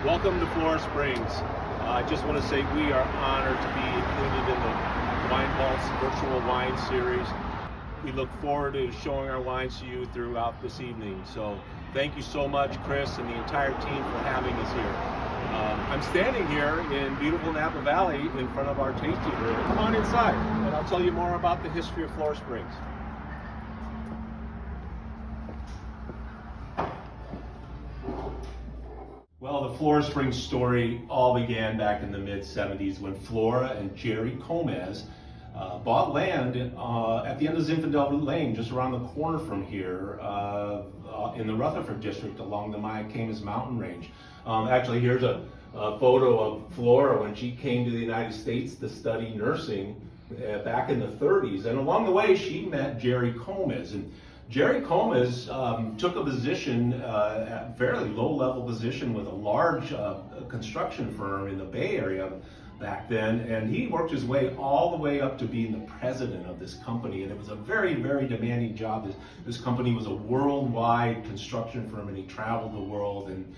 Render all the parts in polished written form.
Welcome to Flora Springs. I just want to say we are honored to be included in the Wine Vault's virtual wine series. We look forward to showing our wines to you throughout this evening. So thank you so much, Chris, and the entire team for having us here. I'm standing here in beautiful Napa Valley in front of our tasting room. Come on inside, and I'll tell you more about the history of Flora Springs. Well, the Flora Springs story all began back in the mid-70s when Flora and Jerry Gomez bought land at the end of Zinfandel Lane, just around the corner from here, in the Rutherford district along the Mayacamas mountain range. Actually, here's a photo of Flora when she came to the United States to study nursing back in the 30s. And along the way, she met Jerry Gomez. And Jerry Gomez took a position, a fairly low-level position with a large construction firm in the Bay Area back then, and he worked his way all the way up to being the president of this company, and it was a very, very demanding job. This company was a worldwide construction firm, and he traveled the world. And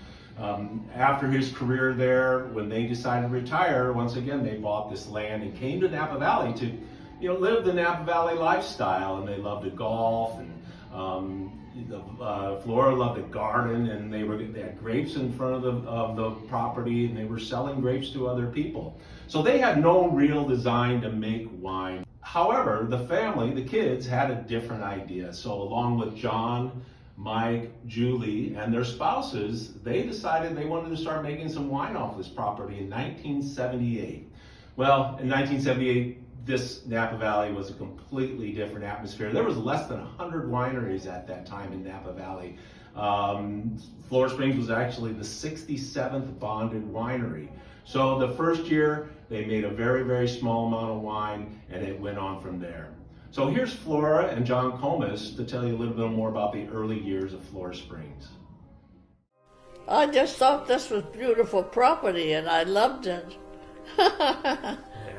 after his career there, when they decided to retire, once again, they bought this land and came to Napa Valley to, live the Napa Valley lifestyle, and they loved to golf, and Flora loved to garden, and they had grapes in front of the property, and they were selling grapes to other people. So they had no real design to make wine. However, the family, the kids, had a different idea. So along with John, Mike, Julie, and their spouses, they decided they wanted to start making some wine off this property in 1978. Well, in 1978, this Napa Valley was a completely different atmosphere. There was less than 100 wineries at that time in Napa Valley. Flora Springs was actually the 67th bonded winery. So the first year, they made a very, very small amount of wine, and it went on from there. So here's Flora and John Gomez to tell you a little bit more about the early years of Flora Springs. I just thought this was beautiful property, and I loved it.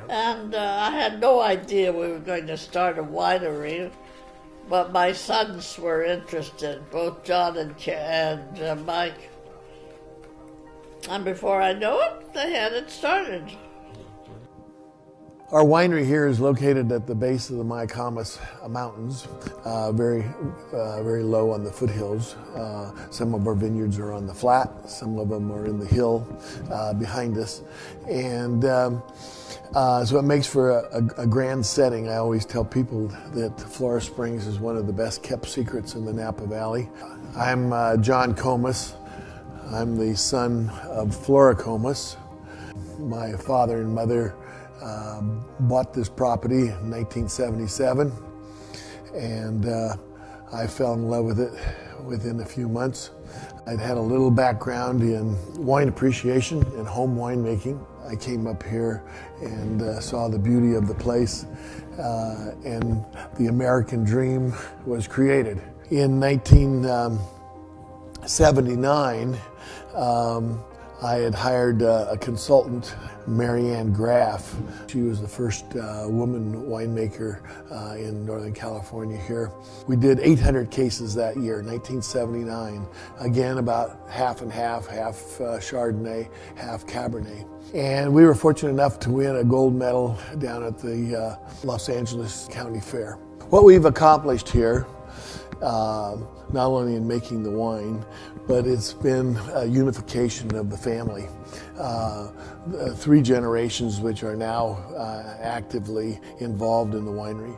And I had no idea we were going to start a winery, but my sons were interested, both John and Mike. And before I know it, they had it started. Our winery here is located at the base of the Mayacamas Mountains, very low on the foothills. Some of our vineyards are on the flat, some of them are in the hill behind us. And so it makes for a grand setting. I always tell people that Flora Springs is one of the best kept secrets in the Napa Valley. I'm John Gomez. I'm the son of Flora Gomez. My father and mother bought this property in 1977, and I fell in love with it within a few months. I'd had a little background in wine appreciation and home winemaking. I came up here and saw the beauty of the place, and the American dream was created. In 1979, I had hired a consultant, Marianne Graff. She was the first woman winemaker in Northern California here. We did 800 cases that year, 1979. Again, about half and half Chardonnay, half Cabernet. And we were fortunate enough to win a gold medal down at the Los Angeles County Fair. What we've accomplished here, not only in making the wine, but it's been a unification of the family. 3 generations which are now actively involved in the winery.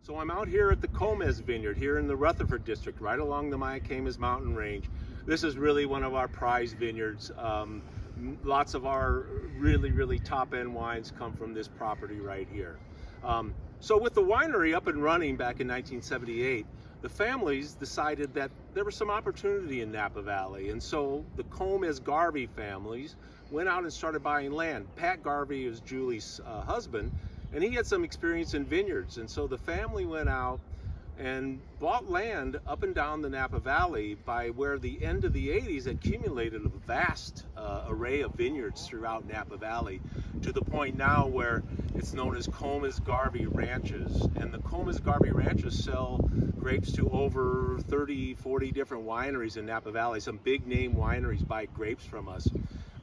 So I'm out here at the Gomez Vineyard here in the Rutherford district, right along the Mayacamas mountain range. This is really one of our prized vineyards. Lots of our really, really top-end wines come from this property right here. So with the winery up and running back in 1978, the families decided that there was some opportunity in Napa Valley, and so the Gomez Garvey families went out and started buying land. Pat Garvey is Julie's husband, and he had some experience in vineyards, and so the family went out, and bought land up and down the Napa Valley by where the end of the 80s accumulated a vast array of vineyards throughout Napa Valley, to the point now where it's known as Comas Garvey Ranches. And the Comas Garvey Ranches sell grapes to over 30, 40 different wineries in Napa Valley. Some big name wineries buy grapes from us.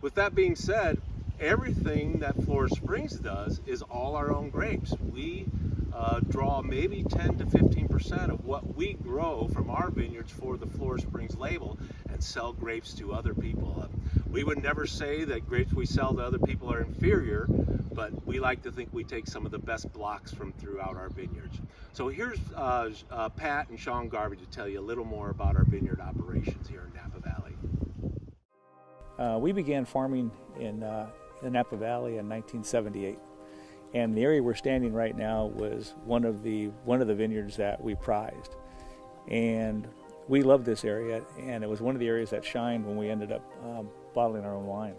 With that being said, everything that Flora Springs does is all our own grapes. We draw maybe 10 to 15% of what we grow from our vineyards for the Flora Springs label and sell grapes to other people. We would never say that grapes we sell to other people are inferior, but we like to think we take some of the best blocks from throughout our vineyards. So here's Pat and Sean Garvey to tell you a little more about our vineyard operations here in Napa Valley. We began farming in the Napa Valley in 1978. And the area we're standing right now was one of the vineyards that we prized. And we loved this area, and it was one of the areas that shined when we ended up bottling our own wine.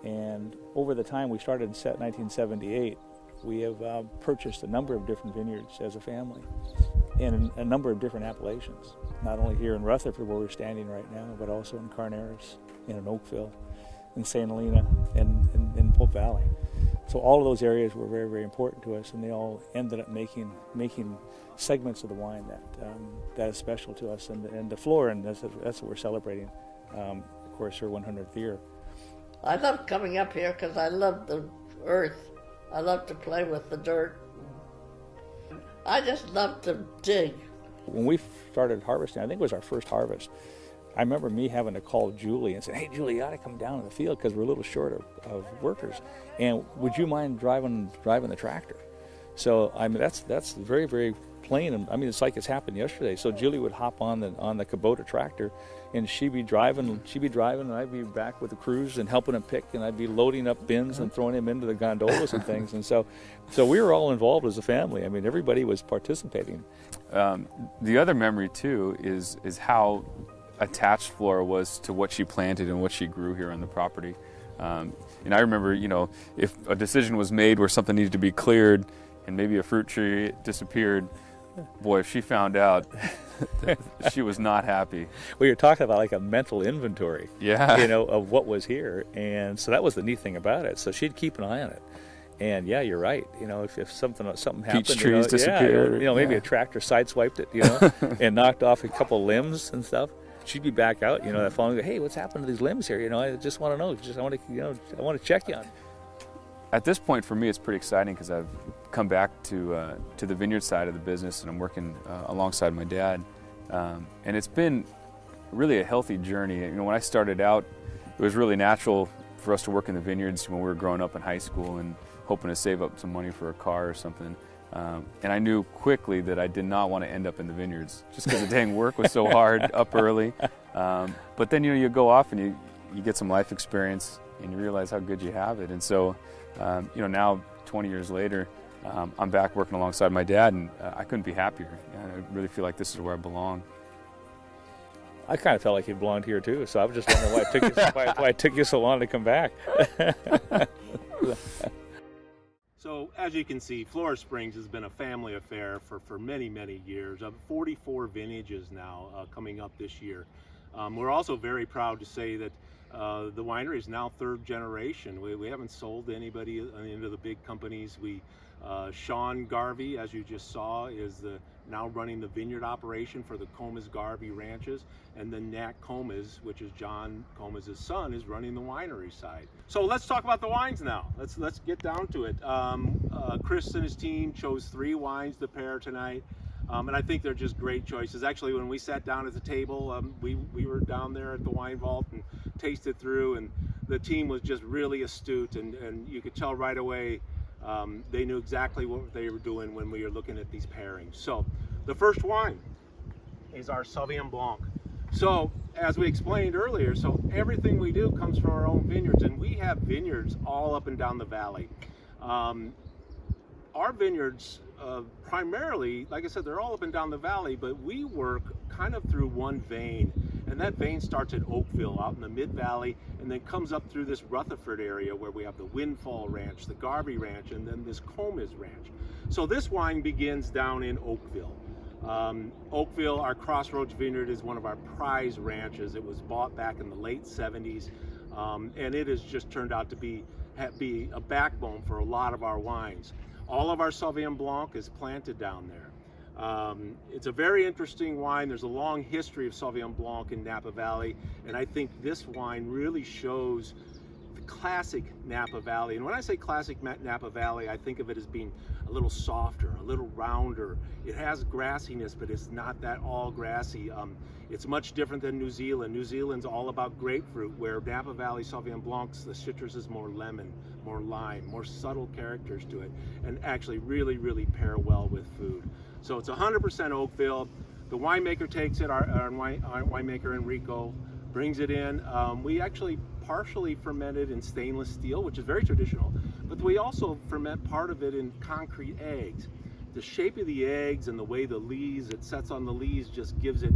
And over the time we started in 1978, we have purchased a number of different vineyards as a family in a number of different appellations, not only here in Rutherford where we're standing right now, but also in Carneros, in Oakville, in St. Helena, and in Pope Valley. So all of those areas were very, very important to us, and they all ended up making segments of the wine that is special to us. And the Flora, and that's what we're celebrating, of course, her 100th year. I love coming up here because I love the earth. I love to play with the dirt. I just love to dig. When we started harvesting, I think it was our first harvest, I remember me having to call Julie and say, "Hey, Julie, you ought to come down to the field because we're a little short of workers. And would you mind driving the tractor?" So I mean, that's very, very plain. And I mean, it's like it's happened yesterday. So Julie would hop on the Kubota tractor, and she'd be driving, and I'd be back with the crews and helping them pick, and I'd be loading up bins and throwing them into the gondolas and things. And so we were all involved as a family. I mean, everybody was participating. The other memory too is how attached Flora was to what she planted and what she grew here on the property. And I remember, if a decision was made where something needed to be cleared and maybe a fruit tree disappeared, boy, if she found out, she was not happy. Well, you're talking about like a mental inventory, yeah, of what was here. And so that was the neat thing about it. So she'd keep an eye on it. And yeah, you're right. If something happened, peach trees disappeared. Maybe a tractor sideswiped it, and knocked off a couple limbs and stuff. She'd be back out, that following. Hey, what's happened to these limbs here? I just want to know. I want to check you on. At this point, for me, it's pretty exciting because I've come back to the vineyard side of the business, and I'm working alongside my dad. And it's been really a healthy journey. When I started out, it was really natural for us to work in the vineyards when we were growing up in high school and hoping to save up some money for a car or something. And I knew quickly that I did not want to end up in the vineyards just because the dang work was so hard up early. But then, you go off and you get some life experience and you realize how good you have it. And so, now 20 years later, I'm back working alongside my dad, and I couldn't be happier. I really feel like this is where I belong. I kind of felt like you belonged here too, so I was just wondering why it took you so long to come back. So as you can see, Flora Springs has been a family affair for many, many years. 44 vintages now coming up this year. We're also very proud to say that the winery is now third generation. We haven't sold to anybody into the big companies. Sean Garvey, as you just saw, is now running the vineyard operation for the Comas Garvey ranches, and then Nat Comas, which is John Comas' son, is running the winery side. So let's talk about the wines now. Let's get down to it. Chris and his team chose 3 wines to pair tonight, and I think they're just great choices. Actually, when we sat down at the table, we were down there at the wine vault and tasted through, and the team was just really astute, and you could tell right away they knew exactly what they were doing when we were looking at these pairings. So the first wine is our Sauvignon Blanc. So as we explained earlier, so everything we do comes from our own vineyards, and we have vineyards all up and down the valley. Our vineyards primarily, like I said, they're all up and down the valley, but we work kind of through one vein, and that vein starts at Oakville out in the mid-valley and then comes up through this Rutherford area where we have the Windfall Ranch, the Garvey Ranch, and then this Comas Ranch. So this wine begins down in Oakville. Oakville, our Crossroads Vineyard, is one of our prize ranches. It was bought back in the late 70s, and it has just turned out to be a backbone for a lot of our wines. All of our Sauvignon Blanc is planted down there. It's a very interesting wine. There's a long history of Sauvignon Blanc in Napa Valley, and I think this wine really shows the classic Napa Valley. And when I say classic Napa Valley, I think of it as being a little softer, a little rounder. It has grassiness, but it's not that all grassy. It's much different than New Zealand. New Zealand's all about grapefruit, where Napa Valley Sauvignon Blancs, the citrus is more lemon, more lime, more subtle characters to it, and actually really, really pair well with food. So it's 100% Oakville. The winemaker takes it, our winemaker Enrico brings it in. We actually partially ferment it in stainless steel, which is very traditional, but we also ferment part of it in concrete eggs. The shape of the eggs and the way the lees, it sets on the lees, just gives it,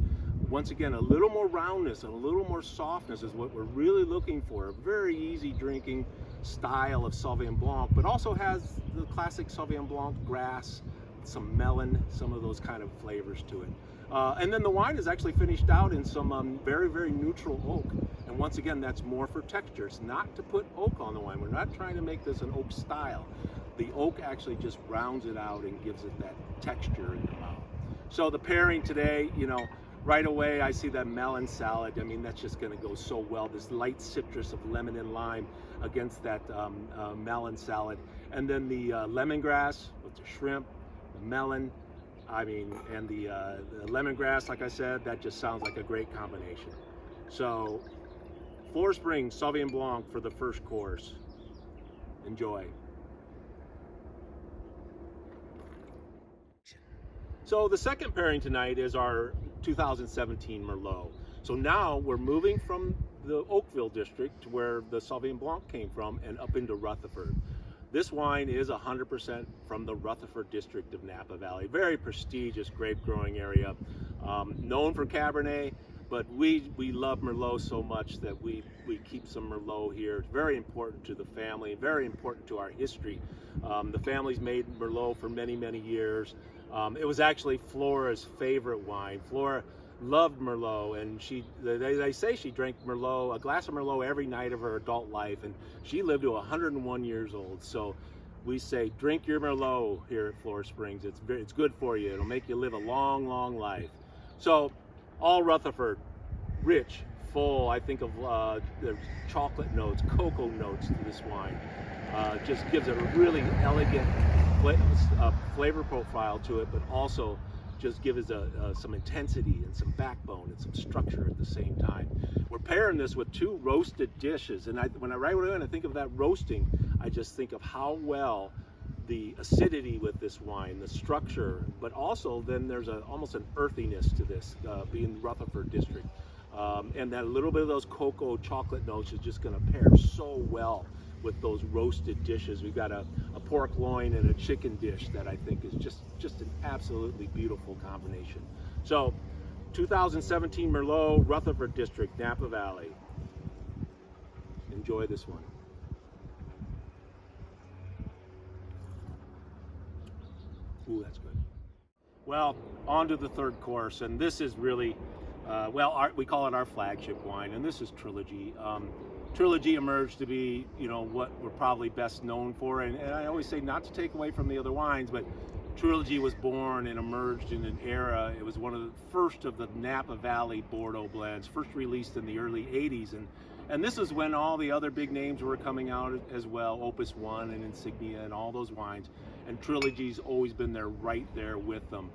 once again, a little more roundness and a little more softness is what we're really looking for. A very easy drinking style of Sauvignon Blanc, but also has the classic Sauvignon Blanc grass, some melon, some of those kind of flavors to it. And then the wine is actually finished out in some very, very neutral oak. And once again, that's more for texture. It's not to put oak on the wine. We're not trying to make this an oak style. The oak actually just rounds it out and gives it that texture in your mouth. So the pairing today, you know, right away I see that melon salad. I mean, that's just going to go so well. This light citrus of lemon and lime against that melon salad. And then the lemongrass with the shrimp, the melon, I mean, and the lemongrass, like I said, that just sounds like a great combination. So, Flora Springs Sauvignon Blanc for the first course. Enjoy. So the second pairing tonight is our 2017 Merlot. So now we're moving from the Oakville district to where the Sauvignon Blanc came from and up into Rutherford. This wine is 100% from the Rutherford district of Napa Valley. Very prestigious grape growing area, known for Cabernet, but we love Merlot so much that we keep some Merlot here. It's very important to the family, very important to our history. The family's made Merlot for many, many years. It was actually Flora's favorite wine. Flora loved Merlot, and they say she drank Merlot, a glass of Merlot every night of her adult life, and she lived to 101 years old. So we say, drink your Merlot here at Flora Springs. It's good for you. It'll make you live a long, long life. So all Rutherford, rich, full. I think of the chocolate notes, cocoa notes to this wine. Just gives it a really elegant flavor profile to it, but also just gives it some intensity and some backbone and some structure at the same time. We're pairing this with two roasted dishes, and when I think of that roasting, I just think of how well the acidity with this wine, the structure, but also then there's almost an earthiness to this, being Rutherford district. And that little bit of those cocoa chocolate notes is just going to pair so well with those roasted dishes. We've got a pork loin and a chicken dish that I think is just an absolutely beautiful combination. So 2017 Merlot, Rutherford district, Napa Valley. Enjoy this one. Ooh, that's good. Well, on to the third course, and this is really, we call it our flagship wine, and this is Trilogy. Trilogy emerged to be, what we're probably best known for, and I always say not to take away from the other wines, but Trilogy was born and emerged in an era. It was one of the first of the Napa Valley Bordeaux blends, first released in the early 80s, and this is when all the other big names were coming out as well, Opus One and Insignia and all those wines, and Trilogy's always been there, right there with them.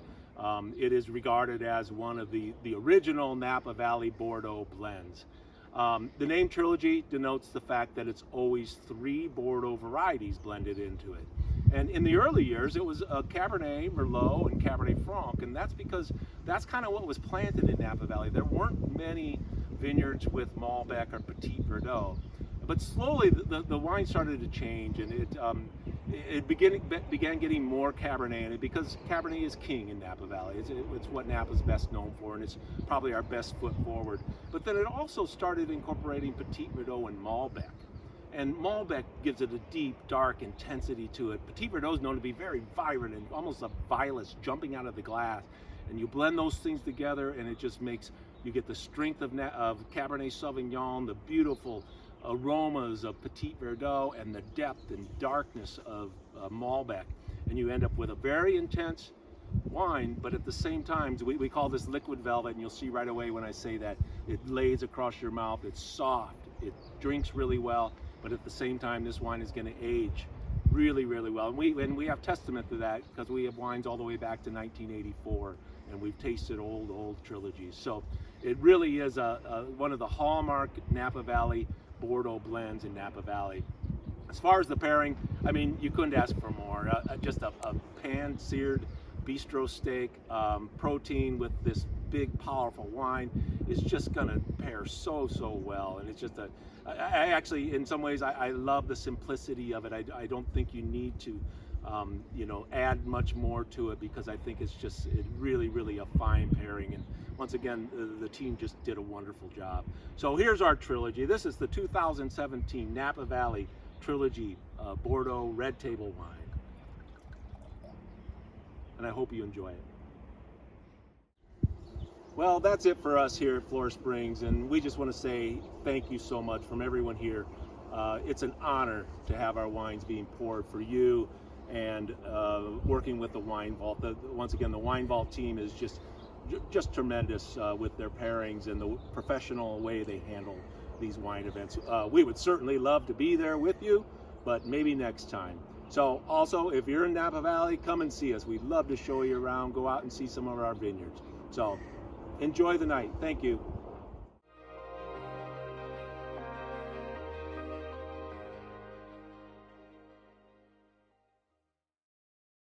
It is regarded as one of the original Napa Valley Bordeaux blends. The name Trilogy denotes the fact that it's always 3 Bordeaux varieties blended into it. And in the early years, it was Cabernet, Merlot, and Cabernet Franc, and that's because that's kind of what was planted in Napa Valley. There weren't many vineyards with Malbec or Petit Verdot. But slowly, the wine started to change, and it began getting more Cabernet in it, because Cabernet is king in Napa Valley. It's what Napa's best known for, and it's probably our best foot forward. But then it also started incorporating Petit Verdot and Malbec. And Malbec gives it a deep, dark intensity to it. Petit Verdot is known to be very vibrant and almost a violet jumping out of the glass. and you blend those things together, and it just makes, you get the strength of Cabernet Sauvignon, the beautiful aromas of Petit Verdot, and the depth and darkness of Malbec, and you end up with a very intense wine, but at the same time, we call this liquid velvet, and you'll see right away when I say that, it lays across your mouth, it's soft, it drinks really well, but at the same time, this wine is going to age really, really well. And we have testament to that, because we have wines all the way back to 1984, and we've tasted old trilogies. So it really is one of the hallmark Napa Valley Bordeaux blends in Napa Valley. As far as the pairing, I mean, you couldn't ask for more. Just a pan-seared bistro steak, protein with this big, powerful wine is just gonna pair so well. And it's just I actually, in some ways, I love the simplicity of it. I don't think you need to, add much more to it, because I think it's really a fine pairing. And once again, the team just did a wonderful job. So here's our trilogy. This is the 2017 Napa Valley Trilogy Bordeaux Red Table Wine. And I hope you enjoy it. Well, that's it for us here at Flora Springs, and we just want to say thank you so much from everyone here. It's an honor to have our wines being poured for you, and working with the Wine Vault. Once again, the Wine Vault team is just tremendous with their pairings and the professional way they handle these wine events. We would certainly love to be there with you, but maybe next time. So also, if you're in Napa Valley, come and see us. We'd love to show you around, go out and see some of our vineyards. So enjoy the night. Thank you.